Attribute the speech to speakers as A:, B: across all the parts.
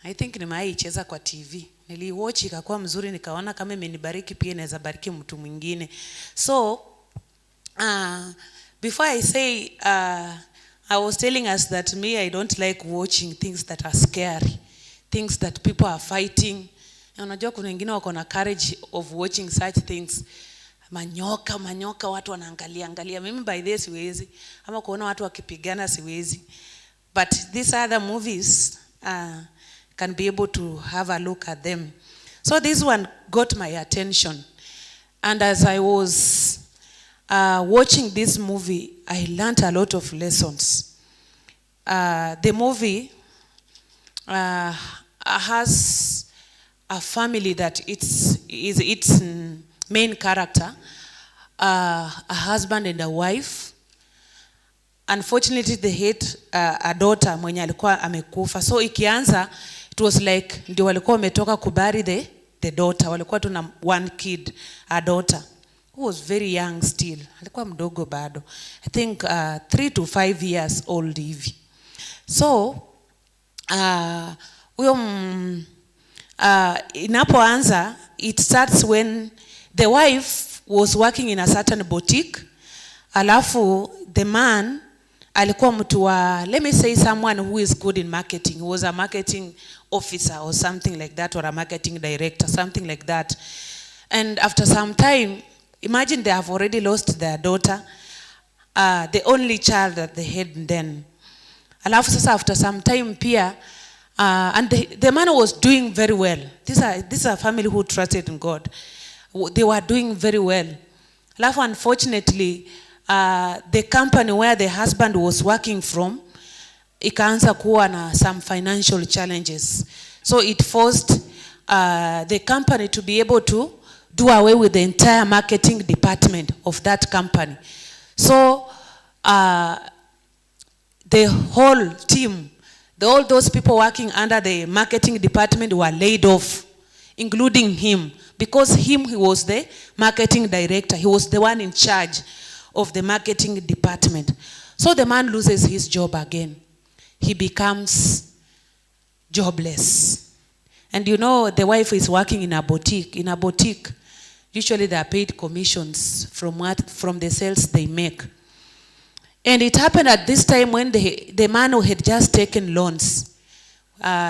A: I think nimeicheza kwa TV. Niliwatch ikakuwa mzuri, nikaona kama imenibariki pia inaweza bariki mtu mwingine. So before I say I was telling us that I don't like watching things that are scary, things that people are fighting. Unajua kuna wengine wako na courage of watching such things. Manyoka watu wanaangalia. Mimi by this siwezi. Ama kuona watu wakipigana siwezi. But these other movies can be able to have a look at them. So this one got my attention. And as I was watching this movie, I learned a lot of lessons. The movie has a family that is its main character, a husband and a wife. Unfortunately, they hate a daughter mwenye alikuwa amekufa. So ikianza, it was like ndio walikuwa wametoka kubari the daughter. Walikuwa tu na one kid, a daughter who was very young still. Alikuwa mdogo bado. I think 3 to 5 years old hivi. So inapoanza, it starts when the wife was working in a certain boutique. Alafu the man alikuwa mtu wa, let me say someone who is good in marketing. He was a marketing officer or something like that, or a marketing director, something like that. And after some time, imagine they have already lost their daughter, the only child that they had then. Alafu sasa after some time pia, and the man was doing very well. These are a family who trusted in God. They were doing very well. Alafu unfortunately, the company where the husband was working from, ikaanza kuwa na some financial challenges. So it forced the company to be able to do away with the entire marketing department of that company. So the whole team, all those people working under the marketing department were laid off, including him, because he was the marketing director. He was the one in charge of the marketing department. So the man loses his job again. He becomes jobless. And you know, the wife is working in a boutique. In a boutique, usually they are paid commissions from the sales they make. And it happened at this time when the man who had just taken loans,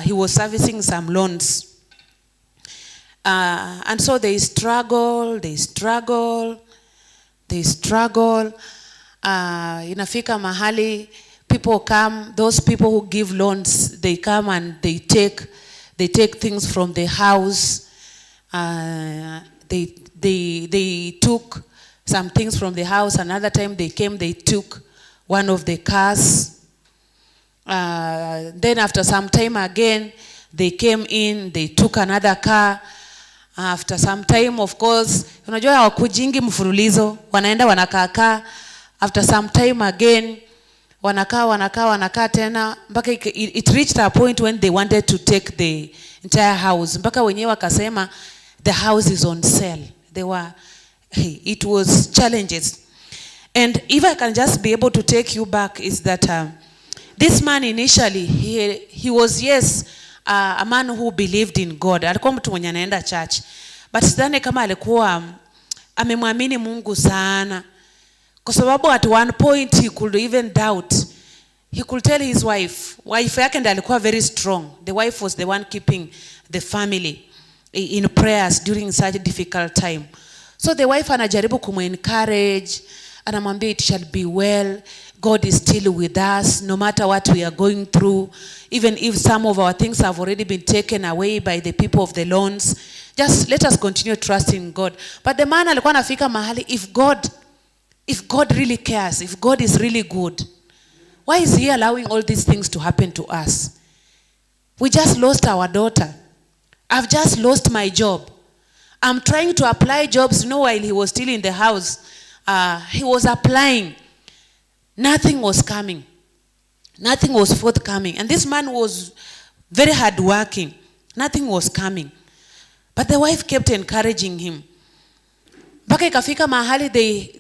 A: he was servicing some loans. And so they struggle. Inafika mahali, people come, those people who give loans, they come and they take things from the house. They took some things from the house. Another time they came, they took one of the cars. Then after some time again, they came in, they took another car. After some time, of course, unajua hawakujingi mfululizo, wanaenda wanakaa. After some time again, wanakaa tena, mpaka it reached a point when they wanted to take the entire house. Mpaka wenyewe wakasema the house is on sale. It was challenges. And if I can just be able to take you back, is that this man initially, he was, yes, a man who believed in God. Alikuwa mtu mwenye anaenda church. But sidhani kama alikuwa amemwamini Mungu sana. Kwa sababu at one point he could even doubt. He could tell his wife yake ndiye alikuwa very strong. The wife was the one keeping the family in prayers during such a difficult time. So the wife anajaribu kumu-encourage, anamwambia it shall be well. God is still with us, no matter what we are going through. Even if some of our things have already been taken away by the people of the loans, just let us continue trusting God. But the man alikuwa anafika mahali, if God really cares, if God is really good, why is he allowing all these things to happen to us? We just lost our daughter. I've just lost my job. I'm trying to apply jobs, while he was still in the house. He was applying. Nothing was coming. Nothing was forthcoming. And this man was very hardworking. Nothing was coming. But the wife kept encouraging him. Mpaka ikafika mahali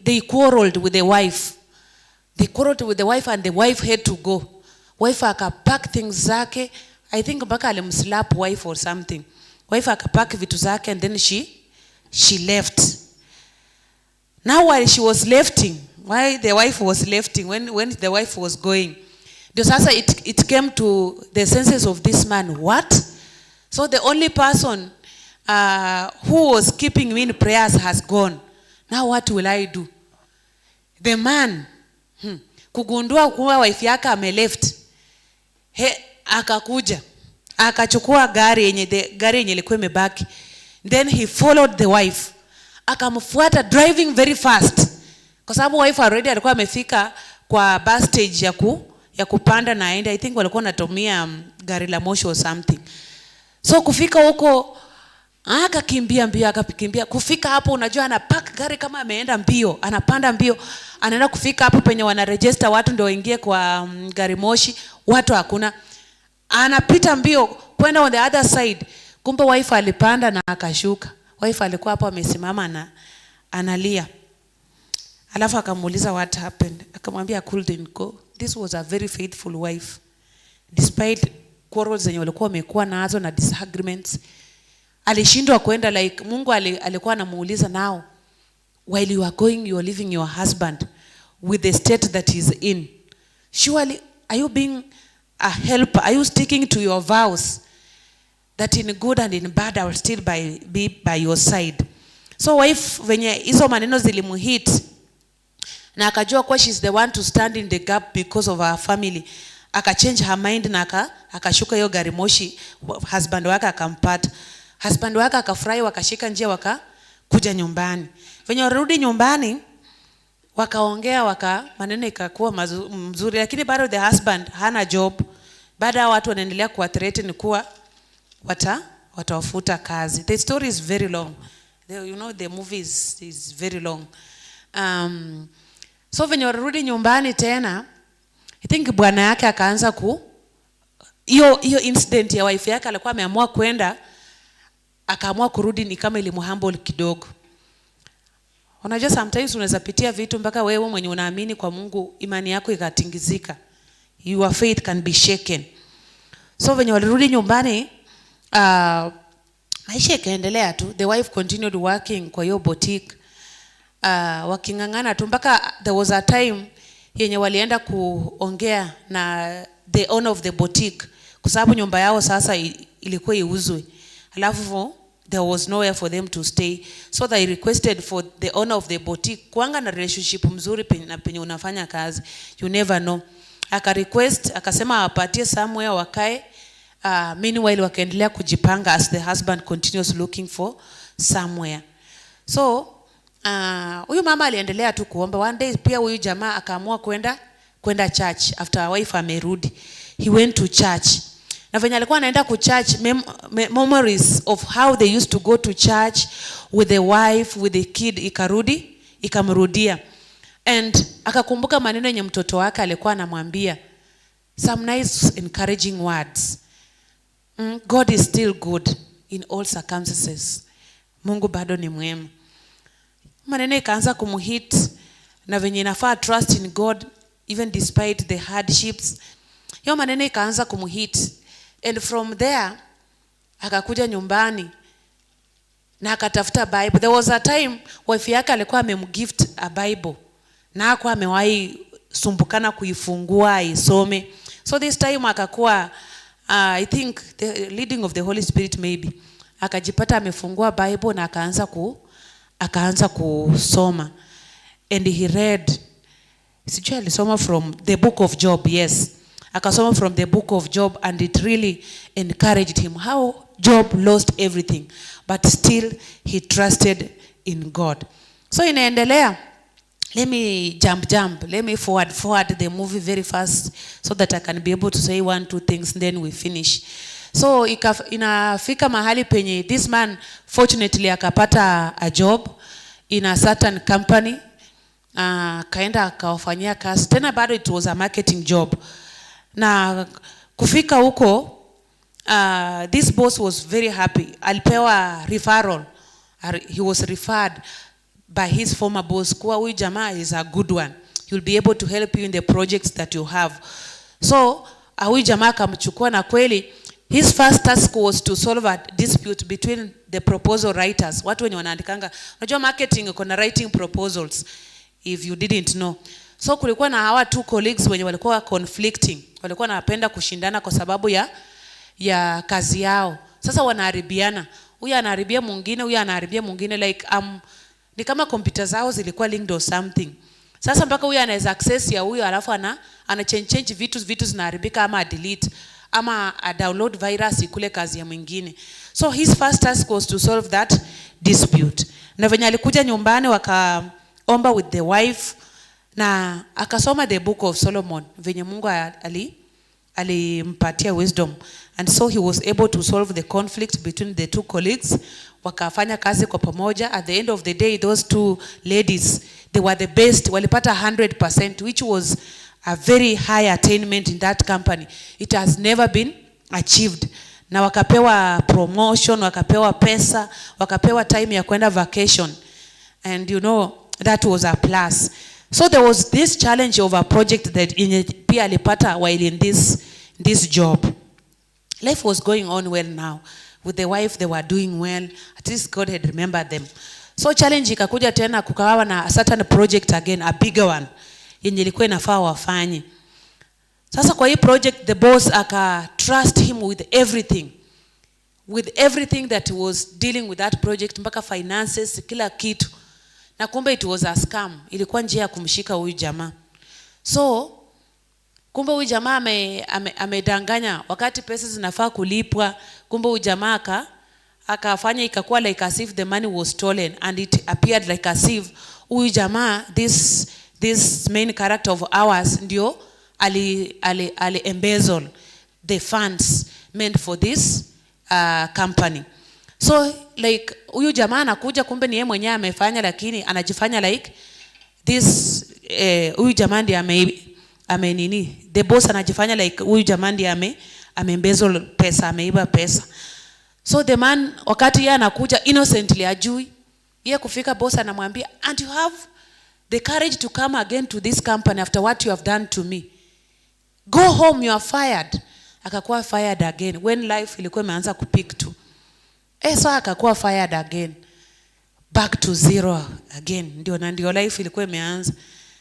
A: they quarreled with the wife. They quarreled with the wife and the wife had to go. Wife akapack things zake, I think mpaka alimslap wife or something. Wife akapack vitu zake and then she left. Now while she was lefting, why the wife was lefting, when the wife was going, ndio sasa it came to the senses of this man. What? So the only person who was keeping me in prayers has gone. Now what will I do? The man kugundua kuwa wife yake ameleft, akakuja akachukua gari yenye ilikuwa imebaki. Then he followed the wife, akamfuata driving very fast, kwa sababu wife already alikuwa amefika kwa bus stage ya kupanda na aende. I think walikuwa wanatumia gari la moshi or something. So kufika huko akakimbia mbio, akakimbia kufika hapo. Unajua anapark gari kama ameenda mbio, anapanda mbio, anaenda kufika hapo penye wana register watu ndio waingie kwa gari moshi, watu hakuna. Anapita mbio kwenda on the other side. Kumbe wife alipanda na akashuka. Wife alikuwa hapo amesimama na analia. Alafu akamuuliza what happened. Akamwambia I couldn't go. This was a very faithful wife. Despite quarrels zenye walikuwa wamekuwa nazo na disagreements, alishindwa kwenda. Like Mungu alikuwa anamuuliza, now while you are going, you are leaving your husband with the state that he's in. Surely are you being a helper? Are you sticking to your vows that in good and in bad I will still be by your side? So wife venye hizo maneno zilimuhit na akajua kwa she's the one to stand in the gap because of our family, akachange her mind na akashuka hiyo gari moshi. Husband wake akampata. Husband wake akafurahi, wakashika njia wakakuja nyumbani. Venye warudi nyumbani wakaongea, maneno ikakuwa mzuri, lakini bado the husband hana job. Baada watu wanaendelea kuwathreaten kuwa watawafuta kazi. The story is very long. You know the movie is very long. So venye warudi nyumbani tena, I think bwana yake akaanza hiyo incident ya wife yake alikuwa ameamua kwenda, akaamua kurudi, ni kama ilimuhumble kidogo. Unajua sometimes unaweza pitia vitu mpaka wewe mwenye unaamini kwa Mungu imani yako ikatingizika. Your faith can be shaken. So venye walirudi nyumbani, maisha ikaendelea tu. The wife continued working kwa hiyo boutique. Wakingangana tu mpaka there was a time yenye walienda kuongea na the owner of the boutique, kwa sababu nyumba yao sasa ilikuwa iuzwe. Alafu there was nowhere for them to stay, so they requested for the owner of the boutique kuanga na relationship mzuri penye unafanya kazi, you never know. Aka request, akasema apatie somewhere wakae. Meanwhile wakaendelea kujipanga as the husband continues looking for somewhere. So huyu mama aliendelea tu kuomba. One day pia huyu jamaa akaamua kwenda church after wife amerudi. He went to church. Na venye alikuwa anaenda ku church, memories of how they used to go to church with the wife, with the kid, ikamrudia. And akakumbuka maneno yenye mtoto wake alikuwa anamwambia, some nice encouraging words. God is still good in all circumstances. Mungu bado ni mwema. Maneno ikaanza kumuhit, na venye inafaa trust in God even despite the hardships. Hiyo maneno ikaanza kumuhit, and from there akakuja nyumbani na akatafuta Bible. There was a time wife yake alikuwa amemgift a Bible na hakuwa amewahi sumbukana kuifungua isome. So this time akakuwa I think the leading of the Holy Spirit maybe, akajipata amefungua Bible na akaanza kusoma. And he read, sijui alisoma from the book of Job. Yes, akasoma from the book of Job, and it really encouraged him how Job lost everything but still he trusted in God. So inaendelea. Let me jump. Let me forward the movie very fast so that I can be able to say 1-2 things, then we finish. So inafika mahali penye this man fortunately akapata a job in a certain company. Kaenda akawafanyia kazi. Tena bado it was a marketing job. Na kufika huko, this boss was very happy. Alipewa referral. He was referred by his former boss kuwa huyu jamaa is a good one. He will be able to help you in the projects that you have. So huyu jamaa akamchukua, na kweli His first task was to solve a dispute between the proposal writers. Watu wenye wanaandikanga. Unajua marketing iko na writing proposals, if you didn't know. So kulikuwa na hawa two colleagues wenye walikuwa conflicting. Walikuwa wanapenda kushindana kwa sababu ya kazi yao. Sasa wanaharibiana. Huyu anaharibia mwingine, huyu anaharibia mwingine, like ni kama computer zao zilikuwa linked or something. Sasa mpaka huyu anaweza access ya huyu alafu ana change vitu zinaharibika ama delete ama download virus ikule kazi ya mwingine. So his first task was to solve that dispute. Na venye alikuja nyumbani wakaomba with the wife na akasoma the book of Solomon venye Mungu alimpatia wisdom, and so he was able to solve the conflict between the two colleagues. Wakafanya kazi kwa pamoja. At the end of the day, those two ladies, they were the best. Walipata 100%, which was a very high attainment in that company. It has never been achieved. Na wakapewa promotion, wakapewa pesa, wakapewa time ya kwenda vacation, and you know that was a plus. So there was this challenge of a project that pia alipata while in this job. Life was going on well now. With the wife, they were doing well. At least God had remembered them. So challenge ikakuja tena, kukawa na a certain project again, a bigger one, yenye ilikuwa inafaa wafanye. Sasa kwa hii project, the boss aka trust him with everything that was dealing with that project, mpaka finances, kila kitu. Na kumbe it was a scam. Ilikuwa njia ya kumshika huyu jamaa. So kumbe huyu jamaa amedanganya wakati pesa zinafaa kulipwa. Kumbe huyu jamaa akafanya ikakuwa like as if the money was stolen, and it appeared like as if huyu jamaa, this main character of ours, ndio ali embezzle the funds meant for this company. So like huyu jamaa anakuja, kumbe ni yeye mwenyewe amefanya, lakini anajifanya like this huyu jamaa ndiye the boss anajifanya like huyu jamaa ndiye embezzle pesa, ameiba pesa. So the man wakati yeye anakuja innocently ajui, yeye kufika boss anamwambia, and you have the courage to come again to this company after what you have done to me. Go home, you are fired. Akakuwa fired again when life ilikuwa imeanza kupick tu. So akakuwa fired again, back to zero again. Ndio life ilikuwa imeanza.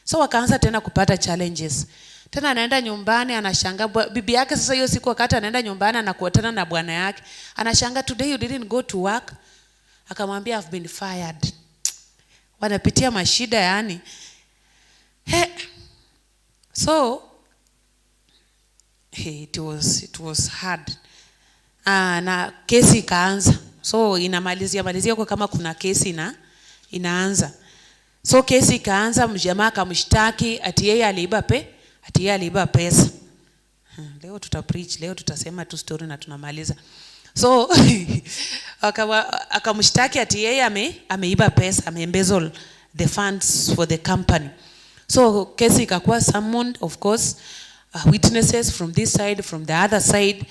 A: So wakaanza tena kupata challenges. Tena anaenda nyumbani, anashangaa bibi yake. Sasa hiyo siku wakati anaenda nyumbani anakuatana na bwana yake, anashangaa, today you didn't go to work? Akamwambia, I've been fired. Wanapitia mashida yani. So it was hard. Na kesi ikaanza. So inamalizia kwa kama kuna kesi inaanza. So kesi ikaanza, mjamaa akamshtaki ati yeye aliiba pesa. Leo tutapreach, leo tutasema tu story na tunamaliza. So akamshtaki ati yeye ameiba pesa, embezzle the funds for the company. So kesi ikakuwa summoned, of course, witnesses from this side, from the other side.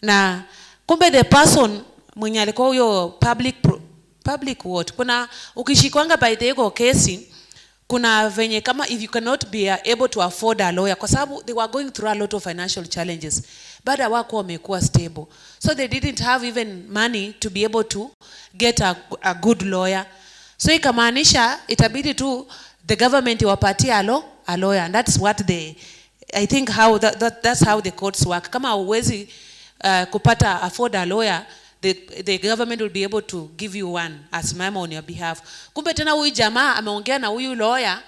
A: Na kumbe the person mwenye alikuwa huyo public what, kuna ukishikwanga by the ego kesi, kuna venye kama if you cannot be able to afford a lawyer, kwa sababu they were going through a lot of financial challenges, baada wako wamekuwa stable, so they didn't have even money to be able to get a good lawyer. So ikamaanisha itabidi tu the government wapatie a lawyer, and that's what I think how that's how the courts work. Kama uwezi kupata afford a lawyer, the government will be able to give you one as mama on your behalf. Kumbe tena huyu jamaa ameongea na huyu lawyer,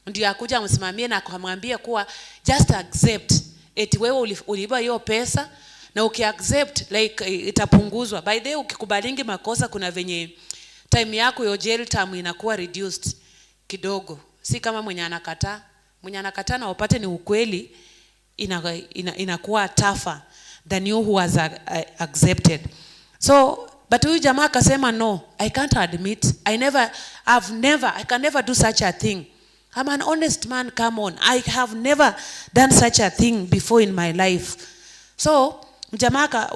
A: ndio akuja msimamie na kumwambia kuwa just accept eti wewe uliiba hiyo pesa, na ukiaccept like itapunguzwa. By the way, ukikubalingi makosa kuna venye time yako yo jail term inakuwa reduced kidogo. Si kama mwenye anakataa na upate ni ukweli, inakuwa tougher than you who has accepted. So but huyu jamaa akasema, no, I can't admit, I can never do such a thing. I'm an honest man, come on. I have never done such a thing before in my life. So mjamaa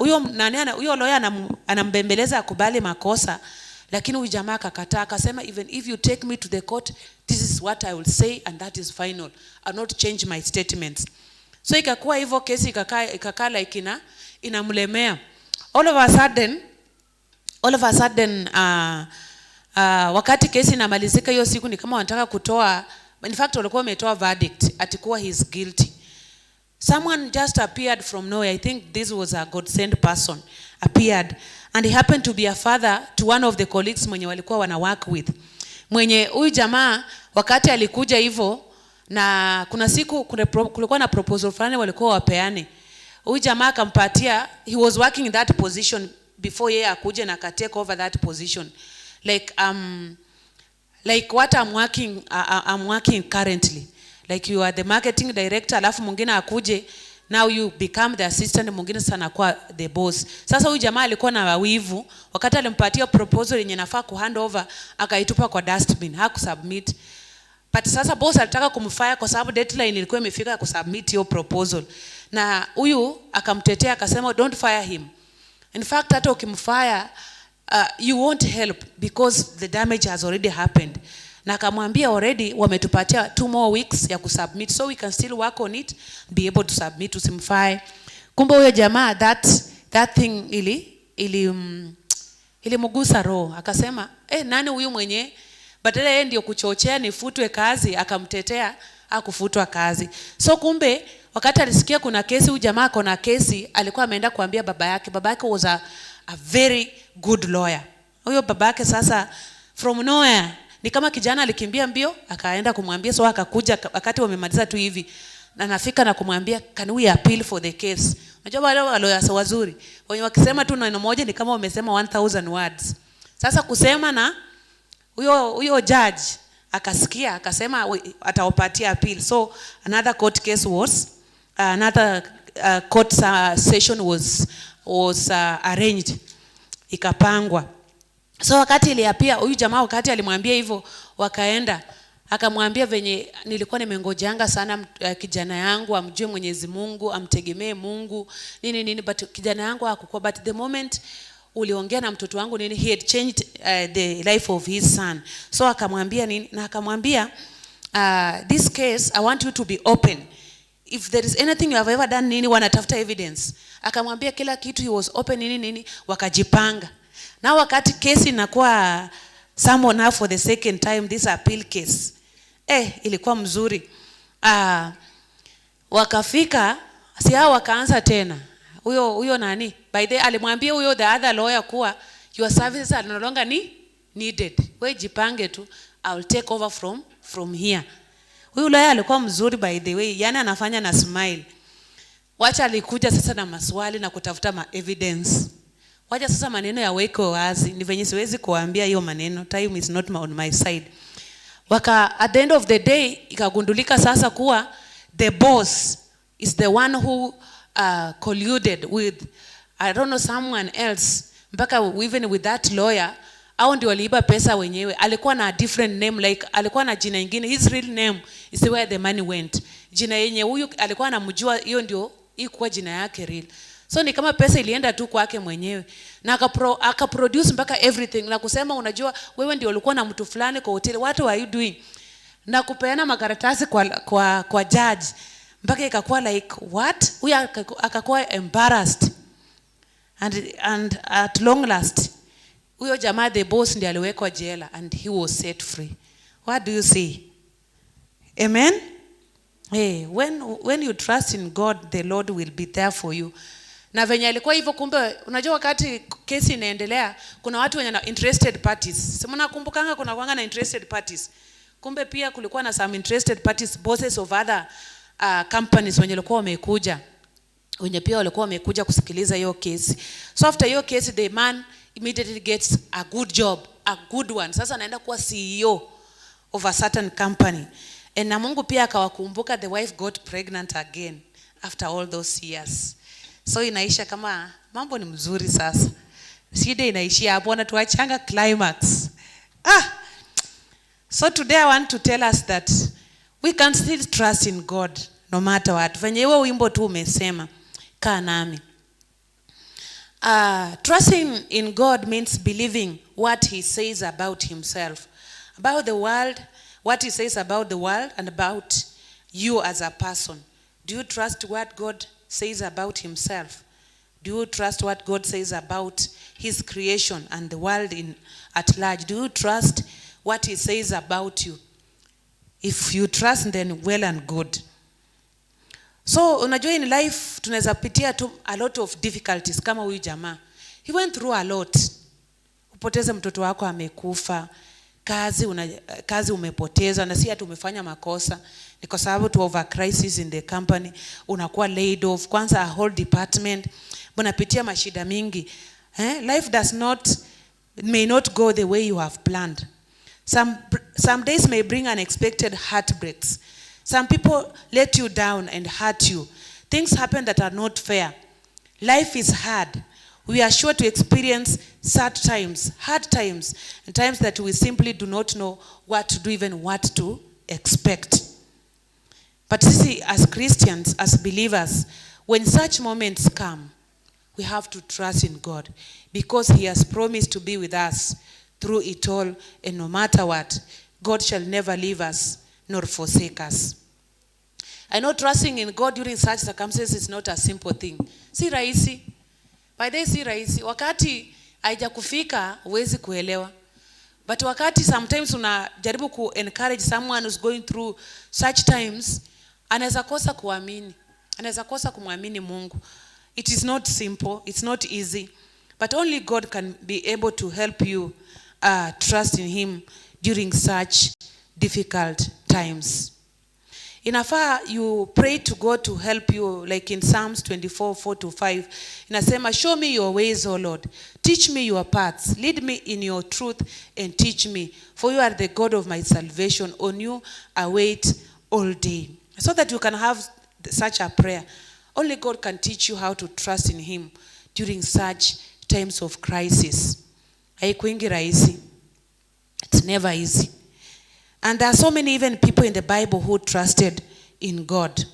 A: huyo lawyer anambembeleza akubali makosa, lakini huyu jamaa akakataa, akasema, even if you take me to the court, this is what I will say and that is final. I'll not change my statements. So ikakuwa hivyo, kesi ikakaa like inamlemea. All of a sudden wakati kesi inamalizika hiyo siku, ni kama wanataka kutoa, in fact walikuwa wametoa verdict atikuwa he is guilty. Someone just appeared from nowhere. I think this was a God sent person appeared, and he happened to be a father to one of the colleagues mwenye walikuwa wana work with. Mwenye huyu jamaa wakati alikuja hivyo, na kuna siku kulikuwa na proposal fulani walikuwa wapeane. Huyu jamaa akampatia, he was working in that position before yeye akuje na take over that position. Like what I'm working currently. Like you are the marketing director, alafu mwingine akuje, now you become the assistant, mwingine sana kwa the boss. Sasa huyu jamaa alikuwa na wivu, wakati alimpatia proposal yenye nafaa ku hand over, akaitupa kwa dustbin, hakusubmit. But sasa boss alitaka kumfire kwa sababu deadline ilikuwa imefika kusubmit hiyo proposal. Na huyu akamtetea akasema don't fire him. In fact hata ukimfire you won't help because the damage has already happened. Na akamwambia already wametupatia 2 more weeks ya kusubmit, so we can still work on it, be able to submit, usimfire. Kumbe huyo jamaa that thing ilimgusa roho. Akasema nani huyu mwenye badala yeye ndio kuchochea nifutwe kazi, akamtetea akufutwa kazi. So kumbe wakati alisikia kuna kesi, huyu jamaa kuna kesi, alikuwa ameenda kuambia baba yake. Baba yake was a very good lawyer. Huyo baba yake sasa from nowhere, ni kama kijana alikimbia mbio akaenda kumwambia. So akakuja wakati wamemaliza tu hivi, na nafika na kumwambia can we appeal for the case. Unajua wale lawyers wazuri wenye wakisema tu neno moja ni kama wamesema 1000 words. Sasa kusema na huyo judge akasikia, akasema atawapatia appeal. So another court case was court session was arranged, ikapangwa. So wakati iliapia huyu jamaa, wakati alimwambia hivyo, wakaenda akamwambia venye nilikuwa nimengojanga sana kijana yangu amjue Mwenyezi Mungu, amtegemee Mungu nini, but kijana yangu hakukuwa, but the moment uliongea na mtoto wangu nini, he had changed the life of his son. So akamwambia nini, na akamwambia this case I want you to be open. If there is anything you have ever done nini, wanatafuta evidence. Akamwambia kila kitu, he was open nini, wakajipanga. Na wakati kesi inakuwa someone now for the second time, this appeal case, ilikuwa mzuri. Wakafika, si hao wakaanza tena. Huyo nani, by the alimwambia huyo the other lawyer kuwa your services are no longer needed. Wewe jipange tu, I will take over from here. Huyo lawyer alikuwa mzuri by the way, yani anafanya na smile. Wacha alikuja sasa na maswali na kutafuta evidence. Wacha sasa maneno ya weko wazi, ni venye siwezi kuambia hiyo maneno, time is not on my side. At the end of the day ikagundulika sasa kuwa the boss is the one who colluded with I don't know someone else, mpaka even with that lawyer au ndio waliiba pesa wenyewe. Alikuwa na different name, like alikuwa na jina lingine, his real name is where the money went. Jina yenye huyu alikuwa anamjua hiyo ndio ikuwa jina yake real. So ni kama pesa ilienda tu kwake mwenyewe, na akaproduce mpaka everything, na kusema unajua wewe ndio ulikuwa na mtu fulani kwa hoteli, what are you doing, na kupeana makaratasi kwa judge, mpaka ikakuwa like what, huyu akakuwa embarrassed. And at long last huyo jamaa the boss ndiye aliwekwa jela and he was set free. What do you say? Amen. When you trust in God, the Lord will be there for you. Na venye alikuwa hivyo, kumbe unajua wakati kesi inaendelea kuna watu wenye na interested parties. Sema nakumbukanga kuna kwanga na interested parties. Kumbe pia kulikuwa na some interested parties, bosses of other companies wenye walikuwa wamekuja. Wenye pia walikuwa wamekuja kusikiliza hiyo kesi. So after hiyo kesi the man immediately gets a good job, a good one. Sasa anaenda kuwa CEO of a certain company. And na Mungu pia akawakumbuka, the wife got pregnant again after all those years. So inaisha kama mambo ni mzuri sasa. Shida inaishia hapo na tuachanga climax. So today I want to tell us that we can still trust in God no matter what. Venye wewe wimbo tu umesema, kaa nami. Trusting in God means believing what he says about himself, about the world, what he says about the world and about you as a person. Do you trust what God says about himself? Do you trust what God says about his creation and the world at large? Do you trust what he says about you? If you trust, then well and good. So unajua in life tunaweza pitia tu a lot of difficulties kama huyu jamaa. He went through a lot. Upoteze mtoto wako amekufa, kazi umepoteza, na si ati umefanya makosa, ni kwa sababu tu over crisis in the company, unakuwa laid off, kwanza a whole department, unapitia mashida mingi. Life may not go the way you have planned. Some days may bring unexpected heartbreaks. Some people let you down and hurt you. Things happen that are not fair. Life is hard. We are sure to experience sad times, hard times, and times that we simply do not know what to do, even what to expect. But see, as Christians, as believers, when such moments come, we have to trust in God, because he has promised to be with us through it all, and no matter what, God shall never leave us nor forsake us. I know trusting in God during such circumstances is not a simple thing. Si rahisi. By the way, si rahisi. Wakati haijakufika huwezi kuelewa. But wakati sometimes unajaribu ku encourage someone who's going through such times, anaweza kosa kuamini. Anaweza kosa kumwamini Mungu. It is not simple, it's not easy, but only God can be able to help you trust in him during such difficult times. Inafaa you pray to God to help you, like in Psalms 24:4-5. Inasema, show me your ways, O Lord. Teach me your paths. Lead me in your truth and teach me. For you are the God of my salvation. On you I wait all day. So that you can have such a prayer. Only God can teach you how to trust in him during such times of crisis. Haikuingi rahisi. It's never easy. And there are so many even people in the Bible who trusted in God.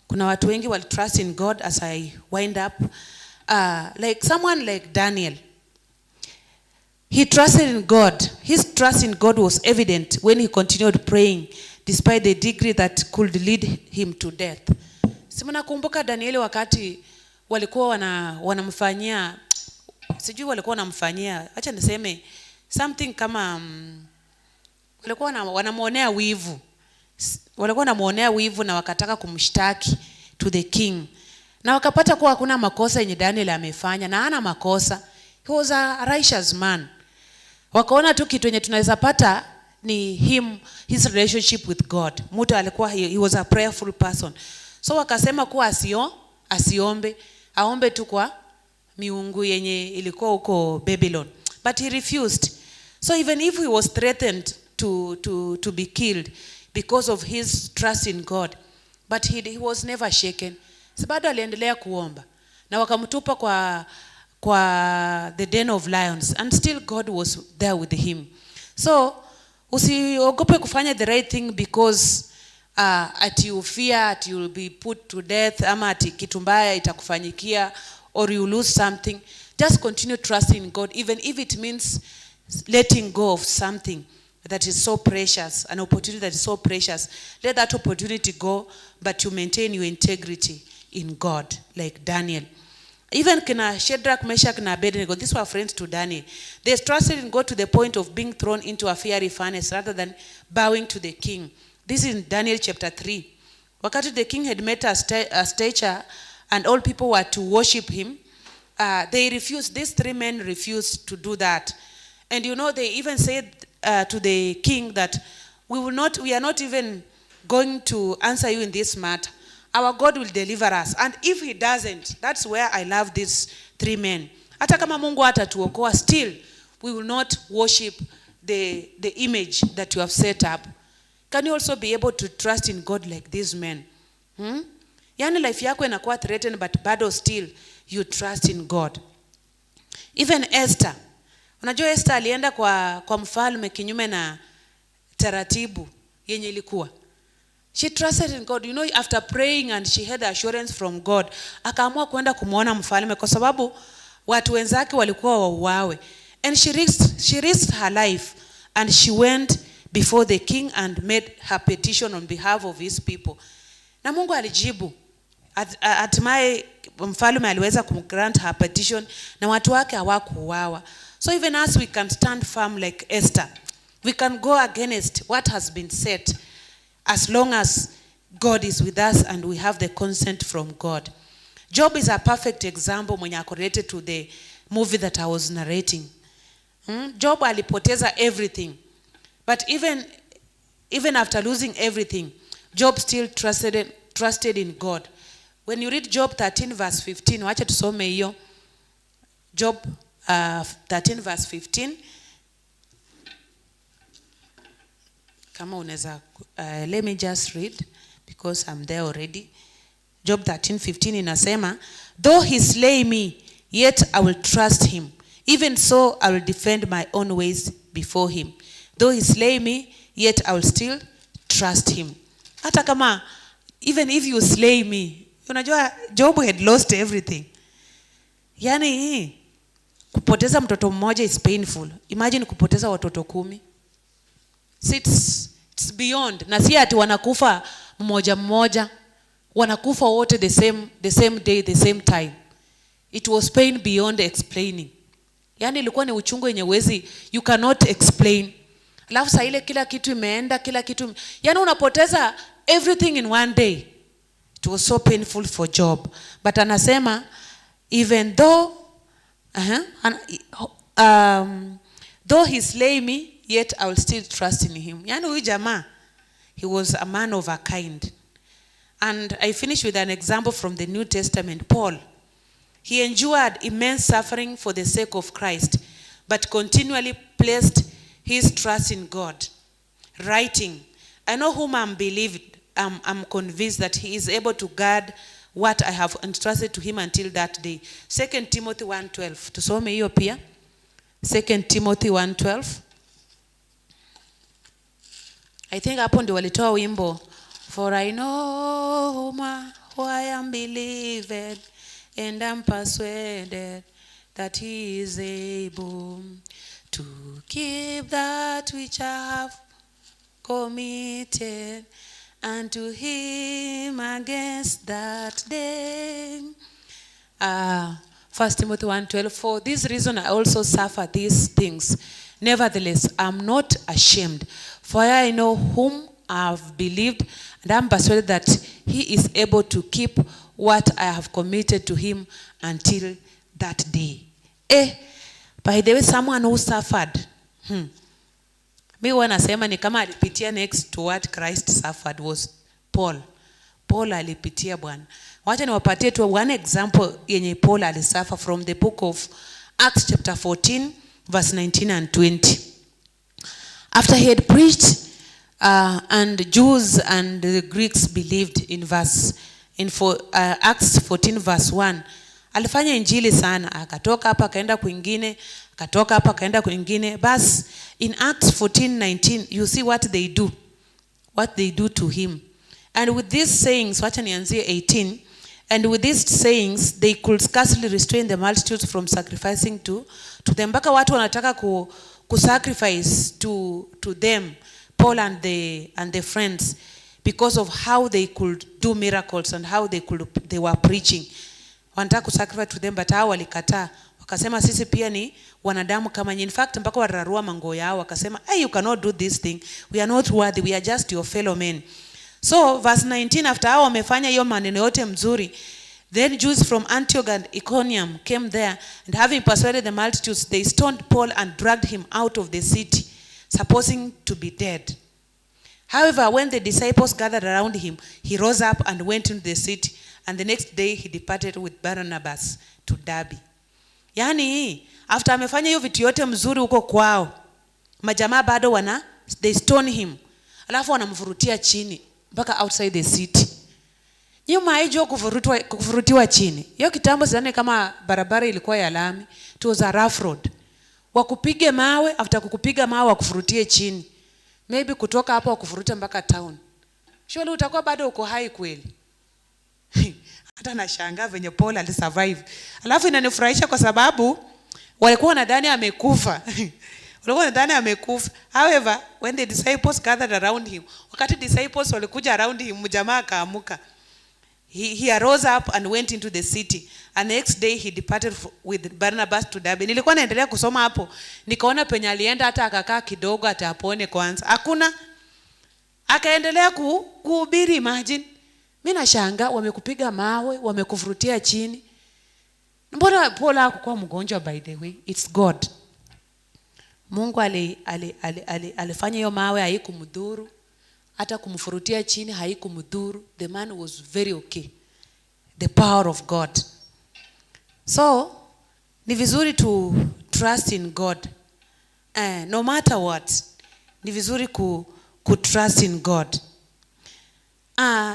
A: Kuna watu wengi wali trust in God, as I wind up. Like someone like Daniel. He trusted in God. His trust in God was evident when he continued praying, despite the degree that could lead him to death. Simona kumbuka Danieli wakati walikuwa wanamfanyia, sijui walikuwa wanamfanyia, acha niseme something kama walikuwa wanamuonea wivu. Walikuwa wanamuonea wivu na wakataka kumshtaki to the king. Na wakapata kuwa hakuna makosa yenye Daniel amefanya, na hana makosa. He was a righteous man. Wakaona tu kitu yenye tunaweza pata ni his relationship with God. Mtu alikuwa he was a prayerful person. So wakasema kuwa asiombe, aombe tu kwa miungu yenye ilikuwa huko Babylon. But he refused. So even if he was threatened to be killed because of his trust in God, but he was never shaken. Sababu aliendelea kuomba. Na wakamtupa kwa the den of lions, and still God was there with him. So usiogope kufanya the right thing because ati you fear ati you will be put to death, ama ati kitu mbaya itakufanyikia, or you lose something. Just continue trusting in God, even if it means letting go of something that is so precious, an opportunity that is so precious. Let that opportunity go, but you maintain your integrity in God, like Daniel. Even kina Shadrach, Meshach, and Abednego, these were friends to Daniel. They trusted in God to the point of being thrown into a fiery furnace rather than bowing to the king. This is in Daniel chapter 3. Wakati the king had met a stature and all people were to worship him, they refused. These three men refused to do that. And you know, they even said to the king that we are not even going to answer you in this matter. Our God will deliver us. And if he doesn't, that's where I love these three men. Hata kama Mungu hatatuokoa, still we will not worship the image that you have set up. Can you also be able to trust in God like these men? Yani life yako inakuwa threatened, but bado still you trust in God. Even Esther. Unajua Esther alienda kwa mfalme kinyume na taratibu yenye ilikuwa. She trusted in God. You know, after praying and she had assurance from God, akaamua kwenda kumuona mfalme kwa sababu watu wenzake walikuwa wauawe. And she risked her life, and she went before the king and made her petition on behalf of his people. Na Mungu alijibu. Hatimaye mfalme aliweza kumgrant her petition na watu wake hawakuuawa. So even as we can stand firm like Esther, we can go against what has been said as long as God is with us and we have the consent from God. Job is a perfect example mwenye ako related to the movie that I was narrating. Job alipoteza everything. But even after losing everything, Job still trusted in God. When you read Job 13 verse 15, wacha tusome hiyo. Job 13 verse 15. Kama unaweza, let me just read because I'm there already. Job 13:15 inasema, though he slay me, yet I will trust him. Even so I will defend my own ways before him. Though he slay me, yet I will still trust him. Hata kama, even if you slay me, unajua Job had lost everything. Yani kupoteza mtoto mmoja is painful. Imagine kupoteza watoto 10. It's beyond. Na si ati wanakufa mmoja mmoja, wanakufa wote the same day, the same time. It was pain beyond explaining. Yani ilikuwa ni uchungu yenye wezi, you cannot explain. Alafu saa ile kila kitu imeenda, kila kitu, yani unapoteza everything in one day. It was so painful for Job. But anasema, even though though he slay me, yet I will still trust in him. Yani huyu jamaa, he was a man of a kind. And I finish with an example from the New Testament. Paul, he endured immense suffering for the sake of Christ, but continually placed his trust in God, writing, I know whom I'm convinced that he is able to guard what I have entrusted to him until that day. 2 Timothy 1:12. Tusome hiyo pia. 2 Timothy 1:12. I think hapo ndio walitoa wimbo, for I know who I am believed, and I'm persuaded that he is able to keep that which I have committed unto him against that day. 1 Timothy 1:12. For this reason I also suffer these things. Nevertheless, I'm not ashamed, for I know whom I have believed, and I'm persuaded that he is able to keep what I have committed to him until that day. By the way, someone who suffered. Mi wanasema ni kama alipitia next to what Christ suffered was Paul. Paul alipitia bwana. Wacha niwapatie tu one example yenye Paul alisuffer from the book of Acts chapter 14 verse 19 and 20. After he had preached and Jews and the Greeks believed in Acts 14 verse 1. Alifanya injili sana, akatoka hapa akaenda kwingine, akatoka hapa akaenda kwingine. Bas in Acts 14:19 you see what they do to him. And with these sayings, wacha nianzie 18, and with these sayings they could scarcely restrain the multitudes from sacrificing to them. Mpaka watu wanataka kusacrifice to them, Paul and the friends, because of how they could do miracles and how they were preaching. Wanataka kusacrifice to them, but hao walikataa. Wakasema sisi pia ni wanadamu kama nyinyi. In fact mpaka wararua mango yao wakasema, hey, you cannot do this thing, we are not worthy, we are just your fellow men. So verse 19, after hao wamefanya hiyo maneno yote mzuri, then Jews from Antioch and Iconium came there, and having persuaded the multitudes, they stoned Paul and dragged him out of the city, supposing to be dead. However, when the disciples gathered around him, he rose up and went into the city, and the next day he departed with Barnabas to Derbe. Yani, after amefanya hiyo vitu yote mzuri huko kwao, majamaa bado they stone him. Alafu wanamvurutia chini mpaka outside the city. Nyuma haijo kuvurutiwa chini. Hiyo kitambo sidhani kama barabara ilikuwa ya lami. It was a rough road. Wakupige mawe, after kukupiga mawe wakuvurutie chini. Maybe kutoka hapo wakuvurutia mpaka town. Surely utakuwa bado uko hai kweli. Hata nashangaa venye Paul alisurvive. Alafu inanifurahisha kwa sababu walikuwa wanadhani amekufa. Walikuwa wanadhani amekufa. However, when the disciples gathered around him, wakati disciples walikuja around him, mjamaa akaamuka. he arose up and went into the city, and the next day he departed with Barnabas to Derbe. Nilikuwa naendelea kusoma hapo, nikaona penye alienda hata akakaa kidogo atapone kwanza. Hakuna. Akaendelea kuhubiri. Imagine. Mimi nashangaa, wamekupiga mawe, wamekufurutia chini. Mbona Paul hakuwa mgonjwa? By the way, it's God. Mungu alifanya hiyo mawe haikumdhuru, hata kumfurutia chini haikumdhuru. The man was very okay. The power of God. So ni vizuri to trust in God, no matter what. Ni vizuri ku trust in God.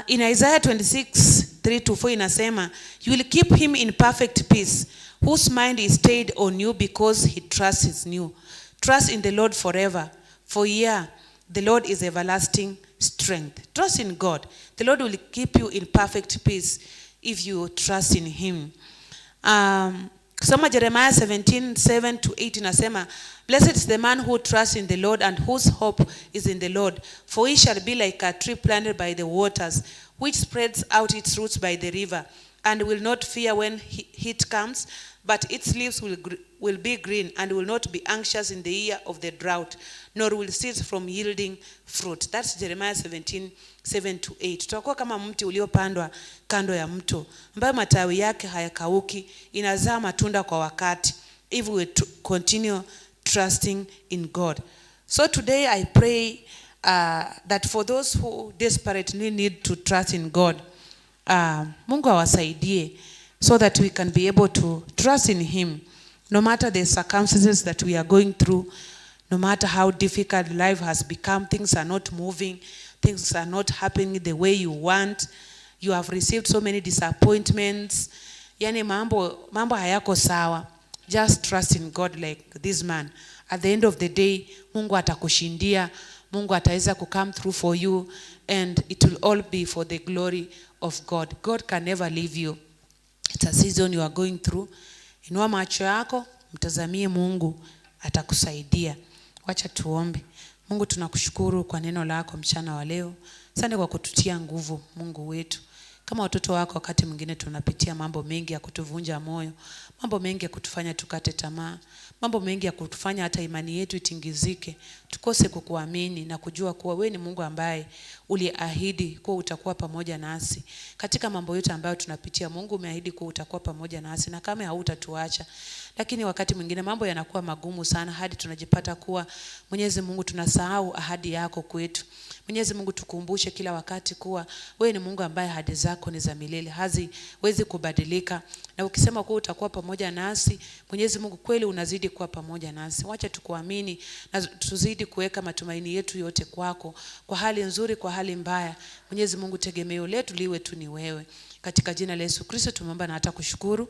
A: In Isaiah 26:3-4 inasema, you will keep him in perfect peace, whose mind is stayed on you because he trusts in you. Trust in the Lord forever, for the Lord is everlasting strength. Trust in God. The Lord will keep you in perfect peace if you trust in him. Kusoma Jeremiah 17:7-8 inasema, blessed is the man who trusts in the Lord and whose hope is in the Lord, for he shall be like a tree planted by the waters, which spreads out its roots by the river, and will not fear when heat comes, but its leaves will be green, and will not be anxious in the year of the drought, nor will cease from yielding fruit. That's Jeremiah 17:7-8. Tutakuwa kama mti uliopandwa kando ya mto, ambayo matawi yake hayakauki, inazaa matunda kwa wakati, if we continue trusting in God. So today I pray that for those who desperately need to trust in God, Mungu awasaidie, so that we can be able to trust in him, no matter the circumstances that we are going through, no matter how difficult life has become. Things are not moving, things are not happening the way you want, you have received so many disappointments, yani mambo hayako sawa. Just trust in God like this man. At the end of the day, Mungu atakushindia, Mungu ataweza ku come through for you, and it will all be for the glory of God. God can never leave you. It's a season you are going through. Inua macho yako, mtazamie Mungu, atakusaidia. Wacha tuombe. Mungu, tunakushukuru kwa neno lako mchana wa leo. Asante kwa kututia nguvu, Mungu wetu. Kama watoto wako, wakati mwingine tunapitia mambo mengi ya kutuvunja moyo, mambo mengi ya kutufanya tukate tamaa, mambo mengi ya kutufanya hata imani yetu itingizike, tukose kukuamini na kujua kuwa wewe ni Mungu ambaye uliahidi kuwa utakuwa pamoja nasi. Katika mambo yote ambayo tunapitia, Mungu umeahidi kuwa utakuwa pamoja nasi na kama hautatuacha. Lakini wakati mwingine mambo yanakuwa magumu sana hadi tunajipata kuwa, Mwenyezi Mungu, tunasahau ahadi yako kwetu. Mwenyezi Mungu, tukumbushe kila wakati kuwa wewe ni Mungu ambaye ahadi zako ni za milele, haziwezi kubadilika. Na ukisema kuwa utakuwa pamoja nasi, Mwenyezi Mungu, kweli unazidi kuwa pamoja nasi. Wacha tukuamini na tuzidi kuweka matumaini yetu yote kwako, kwa hali nzuri, kwa hali mbaya. Mwenyezi Mungu, tegemeo letu liwe tu ni wewe. Katika jina la Yesu Kristo tumeomba na hata kushukuru.